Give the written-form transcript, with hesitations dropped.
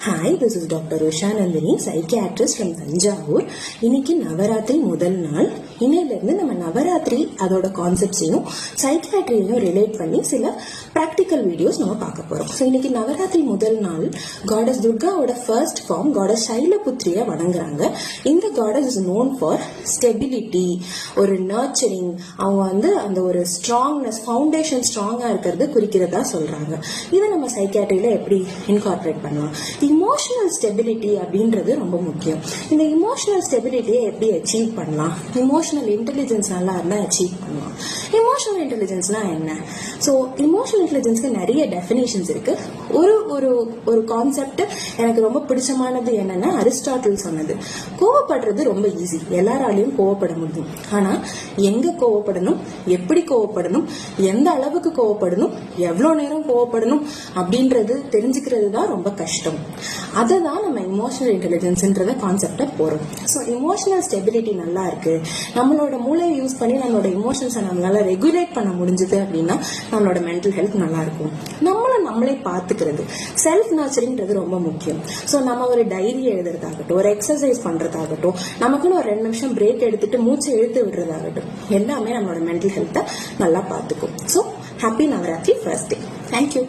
Hi, this is Dr. Usha Nandini, psychiatrist from Tanjavur. இன்னைக்கு நவராத்திரி முதல் நாள். இன்னையிலிருந்து நம்ம நவராத்திரி அதோட கான்செப்ட்ஸையும் சைக்கியாட்ரியையும் ரிலேட் பண்ணி சில ப்ராக்டிக்கல் வீடியோஸ் நம்ம பார்க்க போறோம். ஸோ இன்னைக்கு நவராத்திரி முதல் நாள் காடஸ் துர்காவோட ஃபர்ஸ்ட் ஃபார்ம் காடஸ் சைலபுத்ரியை வணங்குறாங்க. இந்த goddess is known for stability, ஒரு நர்ச்சரிங். அவங்க அந்த ஒரு ஸ்ட்ராங்னஸ், ஃபவுண்டேஷன் ஸ்ட்ராங்கா இருக்கிறது குறிக்கிறதா சொல்றாங்க. இதை நம்ம சைக்கியாட்ரியில எப்படி இன்கார்பரேட் பண்ணலாம்? இமோஷனல் ஸ்டெபிலிட்டி அப்படின்றது ரொம்ப முக்கியம். இந்த இமோஷனல் ஸ்டெபிலிட்டியை எப்படி அச்சீவ் பண்ணலாம்? இமோஷனல் இன்டெலிஜென்ஸ் நல்லா இருந்தா அச்சீவ் பண்ணலாம். இமோஷனல் இன்டெலிஜென்ஸ்னா என்ன? ஸோ இமோஷனல் இன்டெலிஜென்ஸ்க்கு நிறைய டெஃபினேஷன்ஸ் இருக்கு. ஒரு ஒரு ஒரு கான்செப்ட் எனக்கு ரொம்ப பிடிச்சமானது என்னன்னா, அரிஸ்டாட்டில் சொன்னது, கோவப்படுறது ரொம்ப ஈஸி, எல்லாராலையும் கோவப்பட முடியும். ஆனா எங்க கோவப்படணும், எப்படி கோவப்படணும், எந்த அளவுக்கு கோவப்படணும், எவ்வளவு நேரம் கோவப்படணும் அப்படின்றது தெரிஞ்சுக்கிறது தான் ரொம்ப கஷ்டம். அதை தான் நம்ம இமோஷனல் இன்டெலிஜென்ஸ்ன்றத கான்செப்டை போறோம். ஸோ இமோஷனல் ஸ்டெபிலிட்டி நல்லா இருக்கு, நம்மளோட மூளையை யூஸ் பண்ணி நம்மளோட இமோஷன்ஸை நம்மளால ரெகுலேட் பண்ண முடிஞ்சது அப்படின்னா நம்மளோட மென்டல் ஹெல்த் நல்லா இருக்கும். நம்மளே பார்த்துக்கிறது, செல்ஃப் நர்ச்சரிங்கிறது ரொம்ப முக்கியம். ஸோ நம்ம ஒரு டைரி எழுதுறதாகட்டும், ஒரு எக்ஸசைஸ் பண்றதாகட்டும், நமக்குன்னு ஒரு 2 நிமிஷம் பிரேக் எடுத்துட்டு மூச்சை இழுத்து விடுறதாகட்டும், எல்லாமே நம்மளோட மென்டல் ஹெல்த்தை நல்லா பார்த்துக்கும். So happy Navratri first day. Thank you.